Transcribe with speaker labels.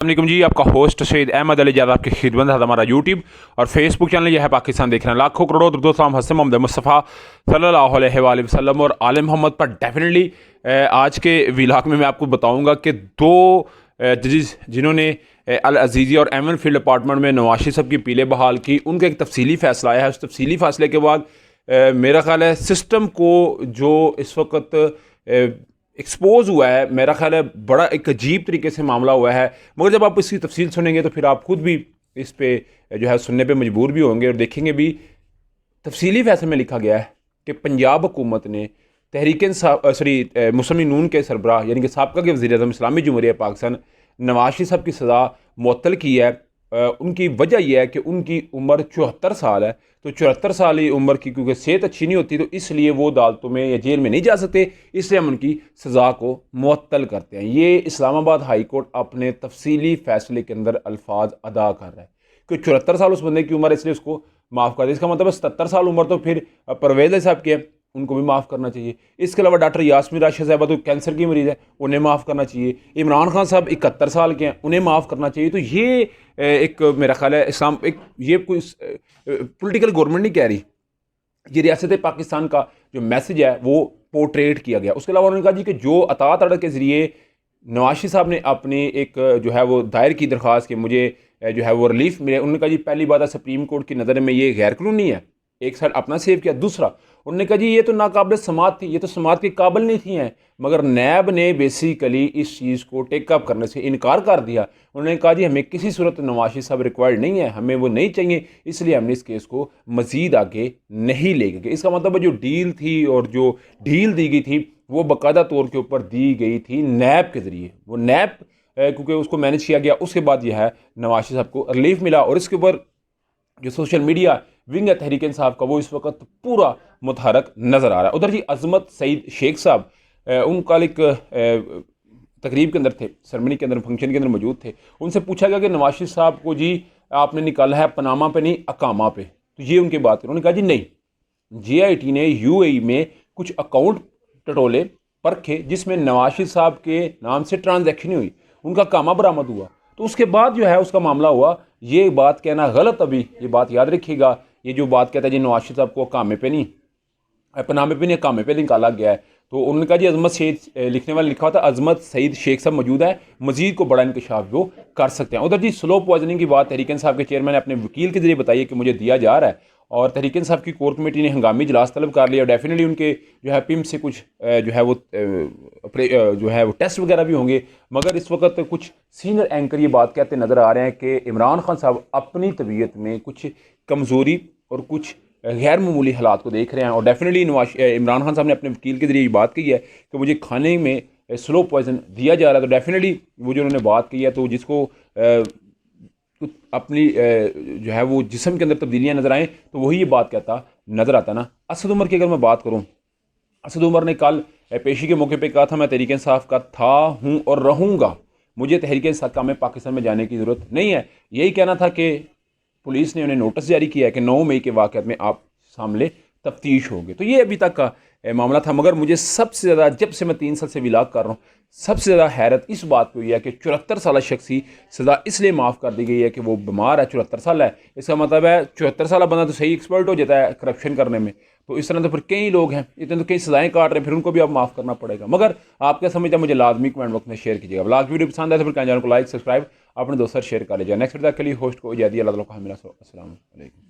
Speaker 1: अस्सलाम जी, आपका होस्ट सैयद अहमद अली जाद आपकी खिदमत है। हमारा यूट्यूब और फेसबुक चैनल यह है पाकिस्तान देख रहे हैं लाखों करोड़ों दुरुद हसन मोहम्मद मुस्तफ़ा सल्लल्लाहु अलैहि वसल्लम और आले मोहम्मद पर। डेफिनेटली आज के व्लॉग में मैं आपको बताऊंगा कि दो जजेस जिन्होंने अल अजीज़ी और एमन फील्ड अपार्टमेंट में नवाज शरीफ साहब की अपीलें बहाल की, उनका एक तफसीली फ़ैसला आया है। उस तफसीली फ़ैसले के बाद मेरा ख्याल है सिस्टम को जो इस वक्त एक्सपोज हुआ है, मेरा ख्याल है बड़ा एक अजीब तरीके से मामला हुआ है। मगर जब आप इसकी तफसील सुनेंगे तो फिर आप खुद भी इस पे जो है सुनने पे मजबूर भी होंगे और देखेंगे भी। तफसीली फैसले में लिखा गया है कि पंजाब हुकूमत ने तहरीक मुस्लिम नून के सरबराह यानी कि साबका के वज़ीर आज़म इस्लामी जमहूरियत पाकिस्तान नवाज शरीफ साहब की सज़ा मुअत्तल की है। उनकी वजह यह है कि उनकी उम्र 74 साल है। तो 74 साल की उम्र की क्योंकि सेहत अच्छी नहीं होती, तो इसलिए वो अदालतों में या जेल में नहीं जा सकते, इसलिए हम उनकी सज़ा को मुअत्तल करते हैं। ये इस्लामाबाद हाई कोर्ट अपने तफसीली फ़ैसले के अंदर अल्फाज अदा कर रहा है कि 74 साल उस बंदे की उम्र, इसलिए उसको माफ़ कर दे। इसका मतलब 77 साल उम्र तो फिर परवेज़ साहब की है, उनको भी माफ़ करना चाहिए। इसके अलावा डॉक्टर यास्मीन राशिद साहबा तो कैंसर की मरीज़ है, उन्हें माफ़ करना चाहिए। इमरान खान साहब 71 साल के हैं, उन्हें माफ़ करना चाहिए। तो ये एक मेरा ख्याल है इस्लाम एक ये कोई पॉलिटिकल गवर्नमेंट नहीं कह रही, ये रियासत पाकिस्तान का जो मैसेज है वो पोर्ट्रेट किया गया। उसके अलावा उन्होंने कहा जी कि जो अतात अड़क के ज़रिए नवाज शरीफ साहब ने अपनी एक जो है वो दायर की दरख्वास्त कि मुझे जो है वो रिलीफ मिले, उन्होंने कहा जी पहली बात है सुप्रीम कोर्ट की नज़र में ये गैर कानूनी है। एक साइड अपना सेव किया, दूसरा उन्होंने कहा जी ये तो नाकाबिल समात थी, ये तो समात के काबिल नहीं थी हैं, मगर नैब ने बेसिकली इस चीज़ को टेकअप करने से इनकार कर दिया। उन्होंने कहा जी हमें किसी सूरत नवाज शरीफ साहब रिक्वायर्ड नहीं है, हमें वो नहीं चाहिए, इसलिए हमने इस केस को मज़ीद आगे नहीं ले गए। इसका मतलब जो डील थी और जो डील दी गई थी वो बाकायदा तौर के ऊपर दी गई थी नैब के ज़रिए। वो नैब क्योंकि उसको मैनेज किया गया, उसके बाद यह है नवाज शरीफ साहब को रिलीफ मिला। और इसके ऊपर जो सोशल मीडिया विंग है तहरीक इंसाफ का, वो इस वक्त पूरा मुतहरक नज़र आ रहा है। उधर जी अजमत सईद शेख साहब उनका एक तकरीब के अंदर थे, सेरेमनी के अंदर, फंक्शन के अंदर मौजूद थे। उनसे पूछा गया कि नवाज शरीफ साहब को जी आपने निकाला है पनामा पे नहीं अकामा पे, तो ये उनकी बात करें। उन्होंने कहा जी नहीं, JIT ने UAE में कुछ अकाउंट टटोले परखे जिसमें नवाज शरीफ साहब के नाम से ट्रांजैक्शन हुई, उनका कामा बरामद हुआ, तो उसके बाद जो है उसका मामला हुआ। ये बात कहना गलत, अभी ये बात याद रखिएगा, ये जो बात कहता है जी नवाज शरीफ साहब को कामे पे नहीं पनामे पे नहीं कामे पे निकाला गया है। तो उन्होंने कहा जी अजमत शेख लिखने वाले लिखा हुआ था अजमत सईद शेख साहब मौजूद है, मजीद को बड़ा इंकशाफ वो कर सकते हैं। उधर जी स्लो पॉइजनिंग की बात तहरीक इंसाफ के चेयरमैन ने अपने वकील के जरिए बताई है कि मुझे दिया जा रहा है, और तहरीक इंसाफ की कोर कमेटी ने हंगामी इजलास तलब कर लिया। और डेफिनेटली उनके जो है पिम से कुछ जो है वो जो है वो टेस्ट वगैरह भी होंगे। मगर इस वक्त कुछ सीनियर एंकर ये बात कहते नज़र आ रहे हैं कि इमरान खान साहब अपनी तबीयत में कुछ कमज़ोरी और कुछ गैर मामूली हालात को देख रहे हैं। और डेफिनेटली इमरान खान साहब ने अपने वकील के जरिए ये बात कही है कि मुझे खाने में स्लो पॉइजन दिया जा रहा है। तो डेफिनेटली वो जो उन्होंने बात की है, तो जिसको अपनी जो है वो जिस्म के अंदर तब्दीलियाँ नज़र आएँ तो वही ये बात कहता नज़र आता ना। असद उमर की अगर मैं बात करूँ, असद उमर ने कल पेशी के मौके पे कहा था मैं तहरीक इंसाफ का था, हूँ और रहूँगा, मुझे तहरीक इंसाफ का में पाकिस्तान में जाने की ज़रूरत नहीं है। यही कहना था कि पुलिस ने उन्हें नोटिस जारी किया है कि 9 मई के वाक़यात में आप सामने तफ्तीश होगी। तो ये अभी तक का मामला था। मगर मुझे सबसे ज़्यादा, जब से मैं 3 साल से व्लॉग कर रहा हूँ, सबसे ज़्यादा हैरत इस बात पे हुई है कि 74 साल शख्स की सज़ा इसलिए माफ़ कर दी गई है कि वो बीमार है, 74 साल है। इसका मतलब है 74 साल बंदा तो सही एक्सपर्ट हो जाता है करप्शन करने में। तो इस तरह तो फिर कई लोग हैं, इतने तो कई सज़ाएँ काट रहे हैं, फिर उनको भी अब माफ़ करना पड़ेगा। मगर आप क्या समझते हैं, मुझे लाजमी कमेंट बॉक्स में शेयर कीजिएगा। ब्लॉग वीडियो पसंद आए तो फिर चैनल को लाइक सब्सक्राइब अपने दोस्तों शेयर कर लीजिए। नेक्स्ट वीडियो के लिए होस्ट को इजाज़त, अल्लाह ताला को हमें। अस्सलाम वालेकुम।